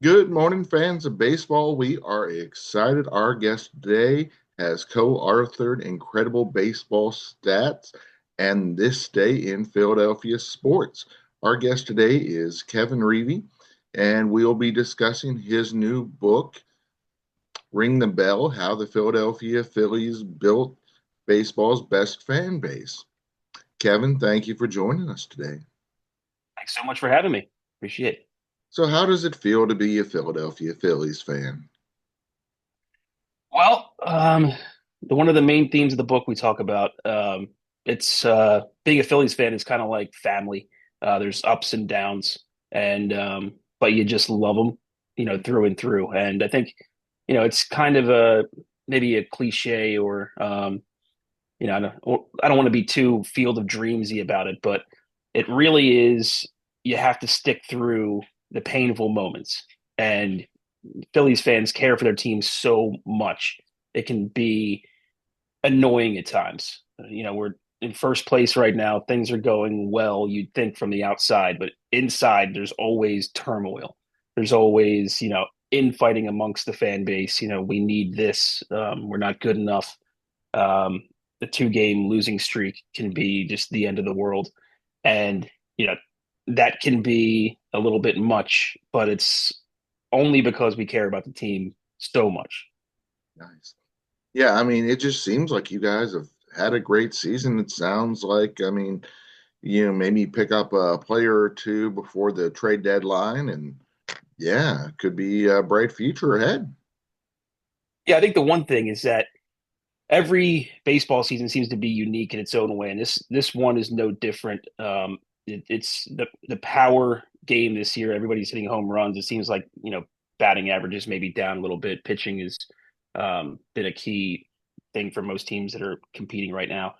Good morning, fans of baseball. We are excited. Our guest today has co-authored incredible baseball stats and this day in Philadelphia sports. Our guest today is Kevin Reavy, and we'll be discussing his new book, Ring the Bell: How the Philadelphia Phillies Built Baseball's Best Fan Base. Kevin, thank you for joining us today. Thanks so much for having me. Appreciate it. So, how does it feel to be a Philadelphia Phillies fan? Well, one of the main themes of the book we talk about, it's being a Phillies fan is kind of like family. There's ups and downs, and but you just love them, through and through. And I think, it's kind of a maybe a cliche or I don't want to be too field of dreamsy about it, but it really is. You have to stick through the painful moments, and Phillies fans care for their team so much. It can be annoying at times. We're in first place right now. Things are going well, you'd think from the outside, but inside there's always turmoil. There's always, infighting amongst the fan base. We need this. We're not good enough. Um, the two-game losing streak can be just the end of the world. And, you know, that can be a little bit much, but it's only because we care about the team so much. Nice. Yeah, I mean, it just seems like you guys have had a great season. It sounds like, I mean, maybe pick up a player or two before the trade deadline, and yeah, could be a bright future ahead. Yeah, I think the one thing is that every baseball season seems to be unique in its own way, and this one is no different. It's the power game this year. Everybody's hitting home runs. It seems like batting averages maybe down a little bit. Pitching has been a key thing for most teams that are competing right now,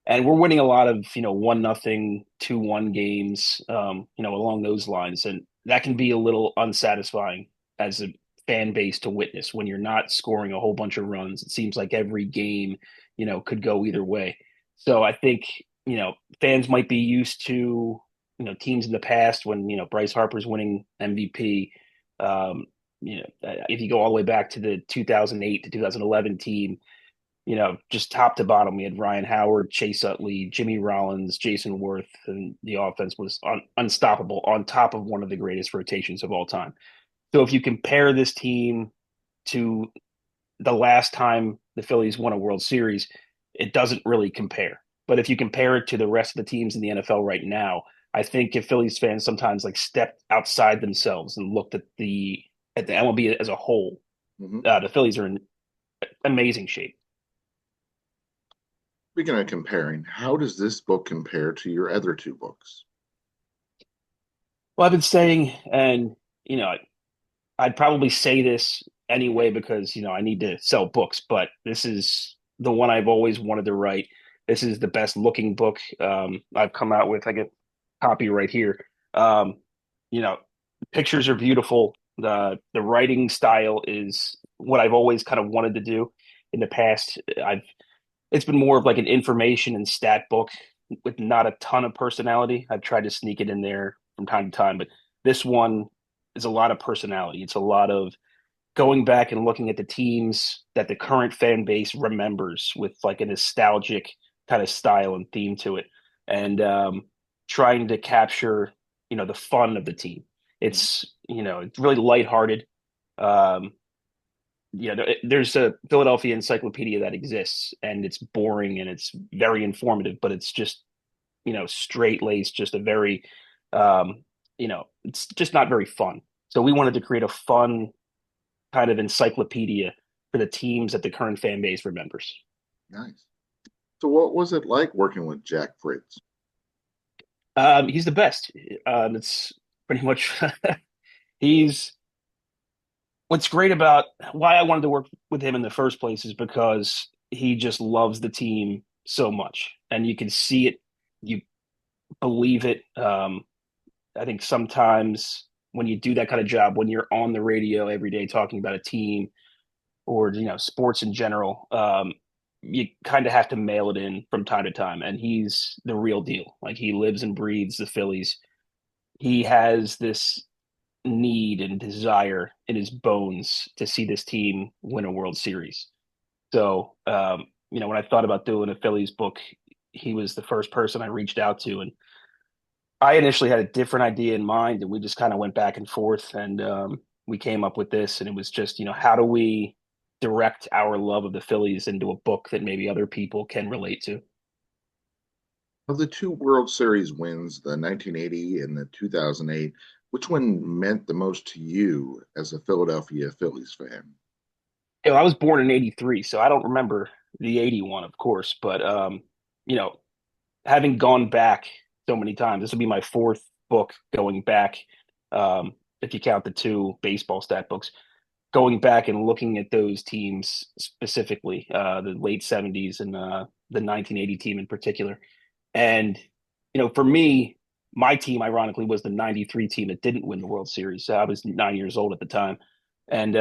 and we're winning a lot of 1-0, 2-1 games, along those lines, and that can be a little unsatisfying as a fan base to witness when you're not scoring a whole bunch of runs. It seems like every game, could go either way. So I think fans might be used to teams in the past when Bryce Harper's winning MVP. If you go all the way back to the 2008 to 2011 team, just top to bottom, we had Ryan Howard, Chase Utley, Jimmy Rollins, Jason Worth, and the offense was unstoppable on top of one of the greatest rotations of all time. So if you compare this team to the last time the Phillies won a World Series, it doesn't really compare. But if you compare it to the rest of the teams in the NFL right now, I think if Phillies fans sometimes like stepped outside themselves and looked at the MLB as a whole, Mhm. the Phillies are in amazing shape. Speaking of comparing, how does this book compare to your other two books? Well, I've been saying, and you know, I'd probably say this anyway because I need to sell books, but this is the one I've always wanted to write. This is the best looking book I've come out with. I get a copy right here. Um, you know, Pictures are beautiful. The writing style is what I've always kind of wanted to do. In the past, I've it's been more of like an information and stat book with not a ton of personality. I've tried to sneak it in there from time to time, but this one is a lot of personality. It's a lot of going back and looking at the teams that the current fan base remembers with like a nostalgic kind of style and theme to it, and trying to capture the fun of the team. It's really lighthearted. Um, there's a Philadelphia encyclopedia that exists, and it's boring and it's very informative, but it's just straight laced, just a very it's just not very fun. So we wanted to create a fun kind of encyclopedia for the teams that the current fan base remembers. Nice. So, what was it like working with Jack Fritz? He's the best. It's pretty much he's what's great about why I wanted to work with him in the first place is because he just loves the team so much, and you can see it, you believe it. I think sometimes when you do that kind of job, when you're on the radio every day talking about a team or sports in general, you kind of have to mail it in from time to time. And he's the real deal. Like he lives and breathes the Phillies. He has this. need and desire in his bones to see this team win a World Series. So, when I thought about doing a Phillies book, he was the first person I reached out to. And I initially had a different idea in mind, and we just kind of went back and forth, and we came up with this. And it was just, how do we direct our love of the Phillies into a book that maybe other people can relate to? Of the two World Series wins, the 1980 and the 2008, which one meant the most to you as a Philadelphia Phillies fan? I was born in '83, so I don't remember the '81, of course, but you know, having gone back so many times, this will be my fourth book going back. If you count the two baseball stat books, going back and looking at those teams specifically, the late '70s and the 1980 team in particular. And for me, my team, ironically, was the '93 team that didn't win the World Series. So I was 9 years old at the time, and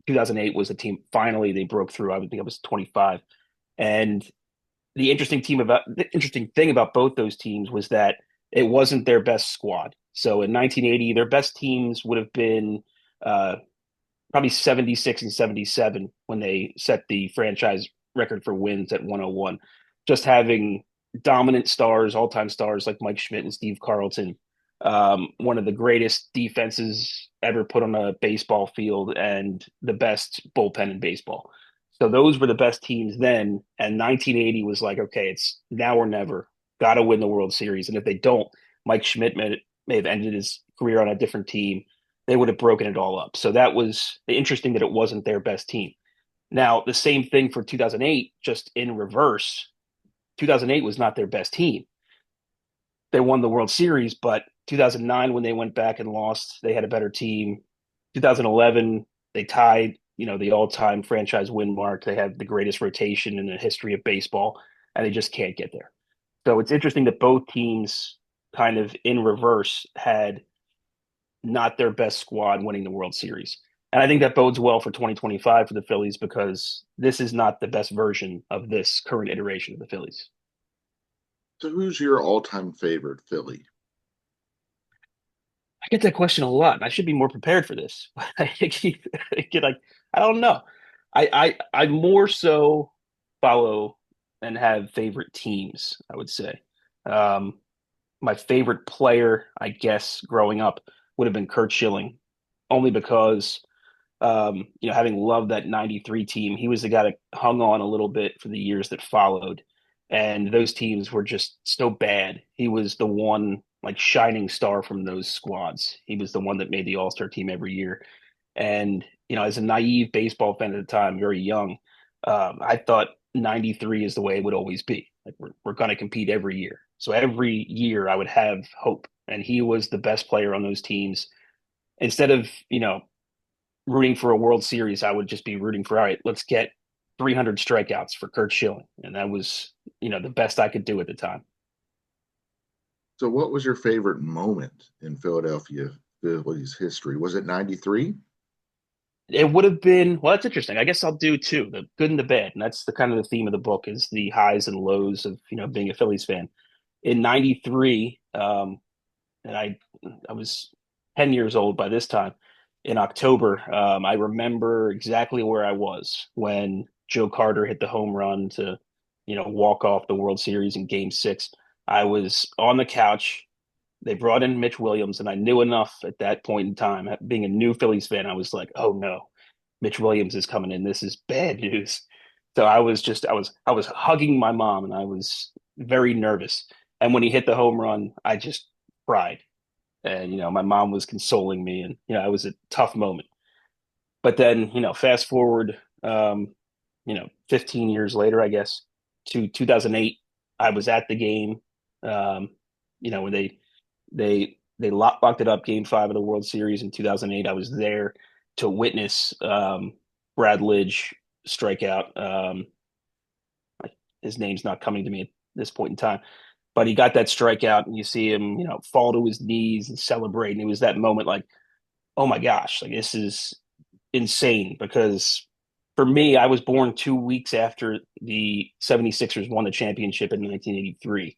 2008 was the team. Finally, they broke through. I think I was 25, and the interesting thing about both those teams was that it wasn't their best squad. So in 1980, their best teams would have been uh, probably 76 and 77 when they set the franchise record for wins at 101. Just having dominant stars, all time stars like Mike Schmidt and Steve Carlton, one of the greatest defenses ever put on a baseball field, and the best bullpen in baseball. So those were the best teams then. And 1980 was like, okay, it's now or never. Got to win the World Series. And if they don't, Mike Schmidt may have ended his career on a different team. They would have broken it all up. So that was interesting that it wasn't their best team. Now, the same thing for 2008, just in reverse. 2008 was not their best team. They won the World Series, but 2009, when they went back and lost, they had a better team. 2011, they tied, the all-time franchise win mark. They had the greatest rotation in the history of baseball, and they just can't get there. So it's interesting that both teams kind of in reverse had not their best squad winning the World Series. And I think that bodes well for 2025 for the Phillies because this is not the best version of this current iteration of the Phillies. So, who's your all-time favorite Philly? I get that question a lot, and I should be more prepared for this. I get like I don't know. I more so follow and have favorite teams. I would say my favorite player, I guess, growing up would have been Kurt Schilling, only because having loved that '93 team, he was the guy that hung on a little bit for the years that followed. And those teams were just so bad. He was the one like shining star from those squads. He was the one that made the All-Star team every year. And, as a naive baseball fan at the time, very young, I thought '93 is the way it would always be. Like we're going to compete every year. So every year I would have hope. And he was the best player on those teams. Instead of, rooting for a World Series, I would just be rooting for, all right, let's get 300 strikeouts for Kurt Schilling. And that was, the best I could do at the time. So, what was your favorite moment in Philadelphia Phillies history? Was it 93? It would have been, well, that's interesting. I guess I'll do two, the good and the bad. And that's the kind of the theme of the book is the highs and lows of, being a Phillies fan. In '93, and I was 10 years old by this time in October. I remember exactly where I was when Joe Carter hit the home run to, walk off the World Series in Game 6. I was on the couch. They brought in Mitch Williams, and I knew enough at that point in time, being a new Phillies fan, I was like, oh no, Mitch Williams is coming in. This is bad news. So I was hugging my mom and I was very nervous. And when he hit the home run, I just cried. And my mom was consoling me, and it was a tough moment. But then fast forward 15 years later, I guess, to 2008. I was at the game, when they locked it up, Game 5 of the World Series in 2008. I was there to witness Brad Lidge strikeout. His name's not coming to me at this point in time, but he got that strikeout, and you see him, fall to his knees and celebrate. And it was that moment, like, oh my gosh, like this is insane. Because for me, I was born 2 weeks after the 76ers won the championship in 1983.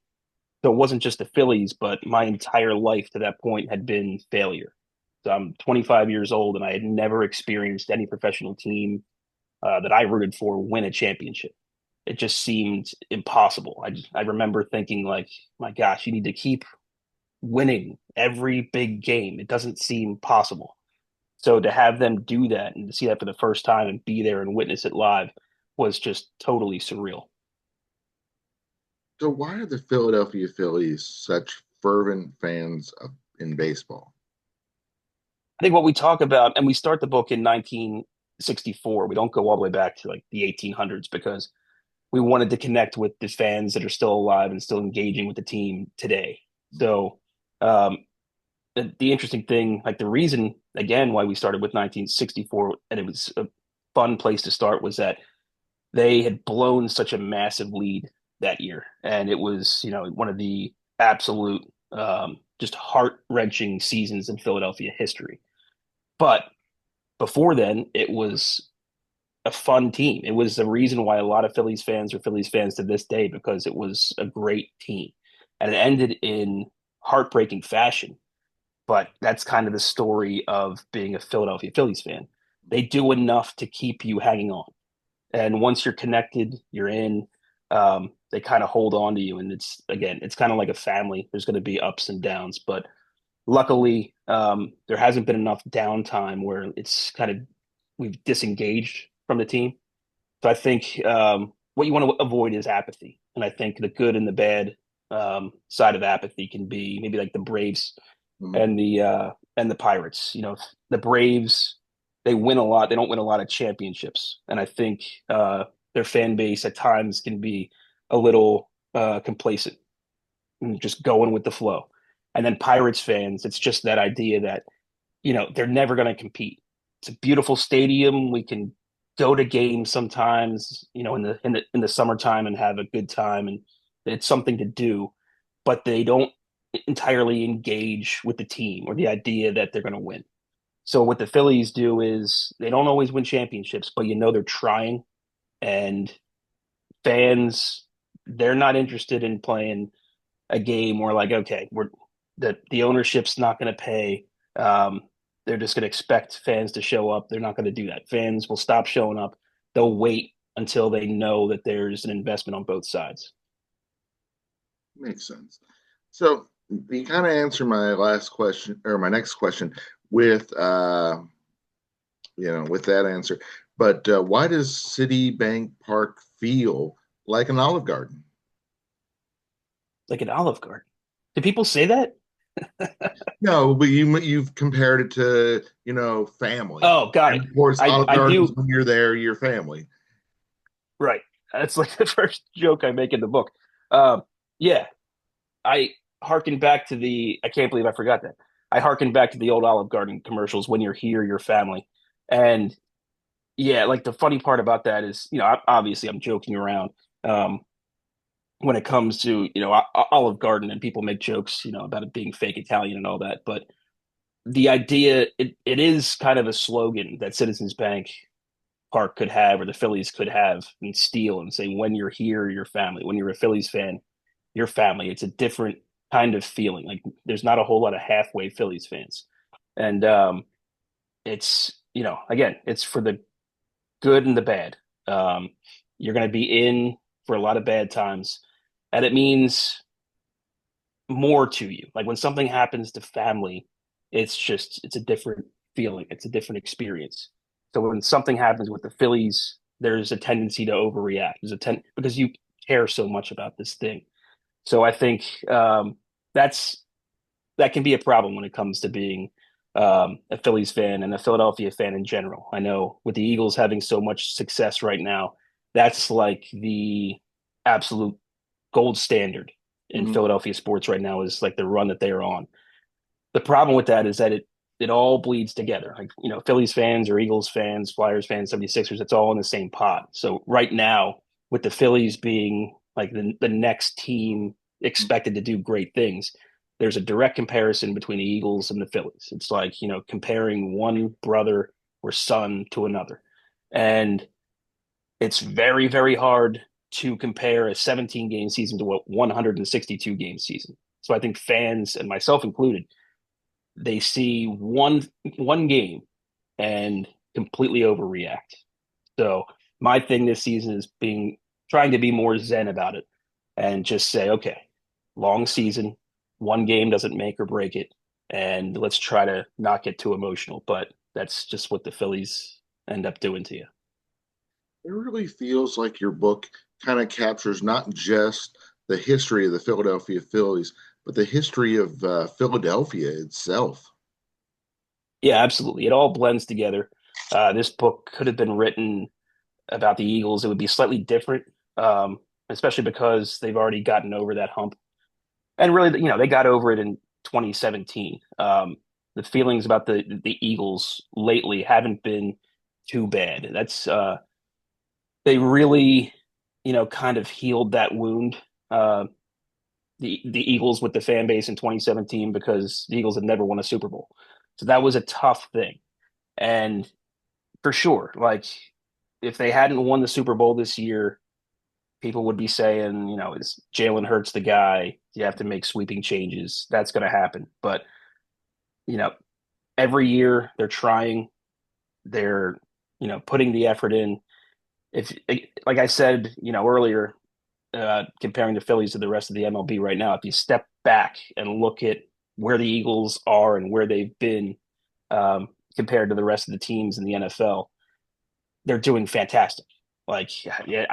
So it wasn't just the Phillies, but my entire life to that point had been failure. So I'm 25 years old, and I had never experienced any professional team that I rooted for win a championship. It just seemed impossible. I remember thinking like, my gosh, you need to keep winning every big game. It doesn't seem possible. So to have them do that and to see that for the first time and be there and witness it live was just totally surreal. So why are the Philadelphia Phillies such fervent fans in baseball? I think what we talk about, and we start the book in 1964. We don't go all the way back to like the 1800s because we wanted to connect with the fans that are still alive and still engaging with the team today. So um, the interesting thing, like the reason again why we started with 1964, and it was a fun place to start, was that they had blown such a massive lead that year, and it was one of the absolute just heart wrenching seasons in Philadelphia history. But before then, it was a fun team. It was the reason why a lot of Phillies fans are Phillies fans to this day because it was a great team, and it ended in heartbreaking fashion. But that's kind of the story of being a Philadelphia Phillies fan. They do enough to keep you hanging on. And once you're connected, you're in. They kind of hold on to you, and it's kind of like a family. There's going to be ups and downs, but luckily, there hasn't been enough downtime where it's kind of we've disengaged from the team. So I think what you want to avoid is apathy, and I think the good and the bad side of apathy can be maybe like the Braves Mhm. and the Pirates. The Braves, they win a lot. They don't win a lot of championships, and I think their fan base at times can be a little complacent and just going with the flow. And then Pirates fans, it's just that idea that they're never going to compete. It's a beautiful stadium. We can go to games sometimes, in the summertime and have a good time, and it's something to do. But they don't entirely engage with the team or the idea that they're going to win. So what the Phillies do is they don't always win championships, but they're trying, and fans, they're not interested in playing a game where like, okay, we're the ownership's not going to pay. Um, they're just going to expect fans to show up. They're not going to do that. Fans will stop showing up. They'll wait until they know that there's an investment on both sides. Makes sense. So you kind of answered my last question or my next question with with that answer. But why does Citibank Park feel like an Olive Garden? Like an Olive Garden. Do people say that? No, but you've compared it to family, Oh, got and it. of course Olive I Garden is do. when you're there, your family. Right. That's like the first joke I make in the book. Um, yeah, I harken back to the. I can't believe I forgot that. I harken back to the old Olive Garden commercials. When you're here, your family, and yeah, like the funny part about that is, obviously I'm joking around um, when it comes to, Olive Garden, and people make jokes, about it being fake Italian and all that. But the idea, it is kind of a slogan that Citizens Bank Park could have, or the Phillies could have and steal and say, when you're here, your family. When you're a Phillies fan, your family. It's a different kind of feeling. Like there's not a whole lot of halfway Phillies fans. And it's, again, it's for the good and the bad. Um, you're going to be in for a lot of bad times, and it means more to you. Like when something happens to family, it's a different feeling. It's a different experience. So when something happens with the Phillies, there's a tendency to overreact. Because you care so much about this thing. So I think that's that can be a problem when it comes to being a Phillies fan and a Philadelphia fan in general. I know with the Eagles having so much success right now, that's like the absolute gold standard in Mhm. Philadelphia sports right now is like the run that they are on. The problem with that is that it all bleeds together. Like, Phillies fans or Eagles fans, Flyers fans, 76ers, it's all in the same pot. So right now, with the Phillies being like the next team expected to do great things, there's a direct comparison between the Eagles and the Phillies. It's like, comparing one brother or son to another. And it's very, very hard to compare a 17 game season to a 162 game season. So I think fans, and myself included, they see one game and completely overreact. So my thing this season is being trying to be more zen about it and just say, okay, long season, one game doesn't make or break it, and let's try to not get too emotional. But that's just what the Phillies end up doing to you. It really feels like your book kind of captures not just the history of the Philadelphia Phillies, but the history of Philadelphia itself. Yeah, absolutely. It all blends together. This book could have been written about the Eagles. It would be slightly different, especially because they've already gotten over that hump. And really, they got over it in 2017. The feelings about the Eagles lately haven't been too bad. That's they really, kind of healed that wound. The Eagles with the fan base in 2017 because the Eagles had never won a Super Bowl, so that was a tough thing. And for sure, like if they hadn't won the Super Bowl this year, people would be saying, is Jalen Hurts the guy? You have to make sweeping changes. That's going to happen. But, you know, every year they're trying, they're, putting the effort in. If, like I said, earlier, comparing the Phillies to the rest of the MLB right now, if you step back and look at where the Eagles are and where they've been compared to the rest of the teams in the NFL, they're doing fantastic. Like, yeah,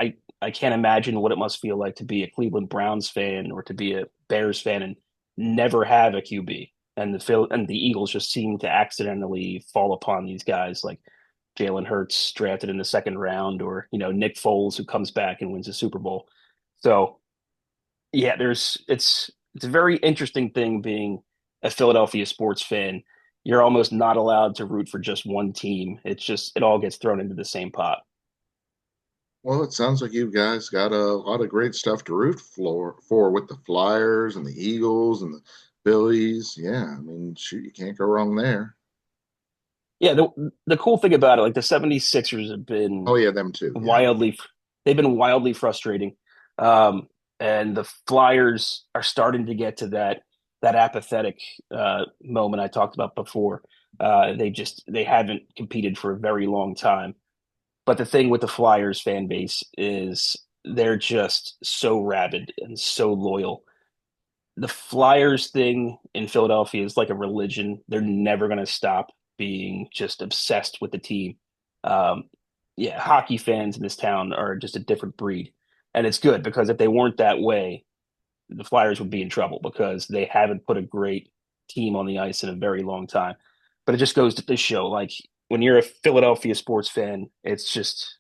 I can't imagine what it must feel like to be a Cleveland Browns fan or to be a Bears fan and never have a QB. And the Eagles just seem to accidentally fall upon these guys like Jalen Hurts drafted in the second round, or Nick Foles who comes back and wins a Super Bowl. So yeah, it's a very interesting thing being a Philadelphia sports fan. You're almost not allowed to root for just one team. It's just it all gets thrown into the same pot. Well, it sounds like you guys got a lot of great stuff to root for with the Flyers and the Eagles and the Phillies. Yeah, I mean, shoot, you can't go wrong there. Yeah, the cool thing about it, like the 76ers have Oh been yeah, them too. Yeah. wildly they've been wildly frustrating. And the Flyers are starting to get to that apathetic moment I talked about before. They haven't competed for a very long time. But the thing with the Flyers fan base is they're just so rabid and so loyal. The Flyers thing in Philadelphia is like a religion. They're never going to stop being just obsessed with the team. Um, yeah, hockey fans in this town are just a different breed. And it's good because if they weren't that way, the Flyers would be in trouble because they haven't put a great team on the ice in a very long time. But it just goes to this show, like when you're a Philadelphia sports fan, it's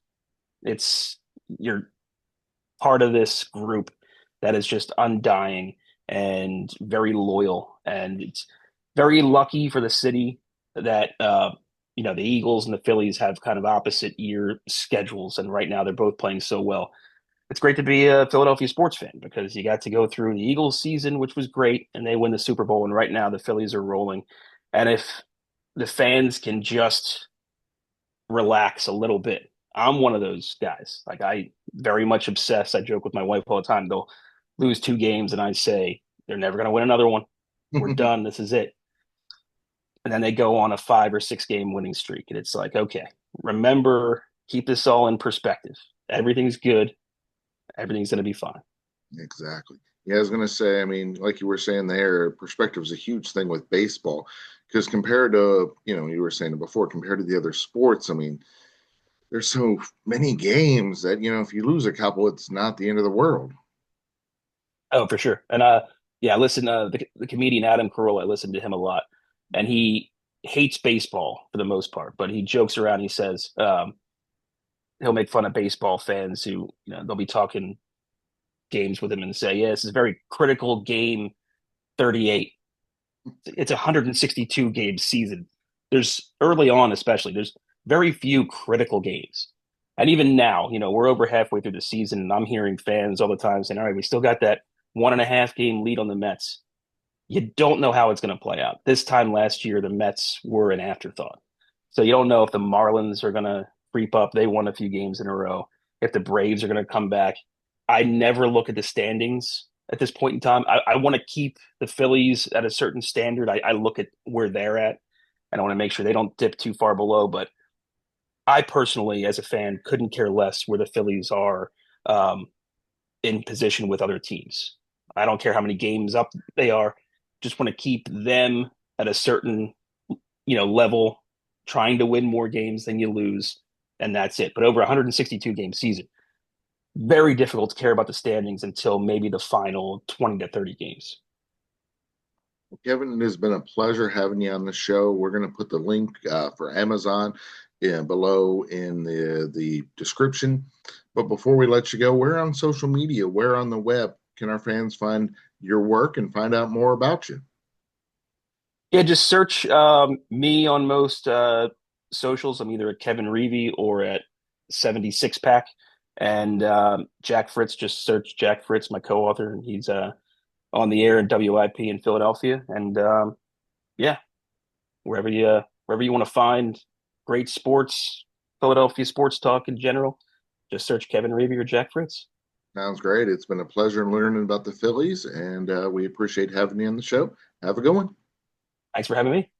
you're part of this group that is just undying and very loyal. And it's very lucky for the city that the Eagles and the Phillies have kind of opposite year schedules, and right now they're both playing so well. It's great to be a Philadelphia sports fan because you got to go through the Eagles season, which was great, and they win the Super Bowl. And right now the Phillies are rolling. And if the fans can just relax a little bit. I'm one of those guys. Like I very much obsessed. I joke with my wife all the time. They'll lose two games and I say they're never going to win another one. We're done. This is it. And then they go on a 5 or 6 game winning streak and it's like, okay, remember, keep this all in perspective. Everything's good. Everything's going to be fine. Exactly. Yeah, I was going to say, I mean, like you were saying there, perspective is a huge thing with baseball because compared to, you were saying it before, compared to the other sports, I mean, there's so many games that, if you lose a couple, it's not the end of the world. Oh, for sure. And yeah, listen, the comedian Adam Carolla, I listen to him a lot, and he hates baseball for the most part, but he jokes around. He says he'll make fun of baseball fans who, they'll be talking games with him and say, "Yeah, this is a very critical game 38. It's a 162 game season. There's early on, especially, there's very few critical games." And even now, we're over halfway through the season, and I'm hearing fans all the time saying, "All right, we still got that 1.5 game lead on the Mets." You don't know how it's going to play out. This time last year, the Mets were an afterthought. So you don't know if the Marlins are going to creep up. They won a few games in a row. If the Braves are going to come back. I never look at the standings at this point in time. I want to keep the Phillies at a certain standard. I look at where they're at, and I want to make sure they don't dip too far below. But I personally, as a fan, couldn't care less where the Phillies are um, in position with other teams. I don't care how many games up they are. Just want to keep them at a certain level, trying to win more games than you lose, and that's it. But over 162 game season, very difficult to care about the standings until maybe the final 20 to 30 games. Kevin, it has been a pleasure having you on the show. We're going to put the link for Amazon below in the description. But before we let you go, where on social media, where on the web can our fans find your work and find out more about you? Yeah, just search me on most socials. I'm either at Kevin Reavy or at 76 Pack. And Jack Fritz, just search Jack Fritz, my co-author, and he's on the air in WIP in Philadelphia. And yeah, wherever you want to find great sports, Philadelphia sports talk in general, just search Kevin Reavy or Jack Fritz. Sounds great. It's been a pleasure learning about the Phillies, and we appreciate having you on the show. Have a good one. Thanks for having me.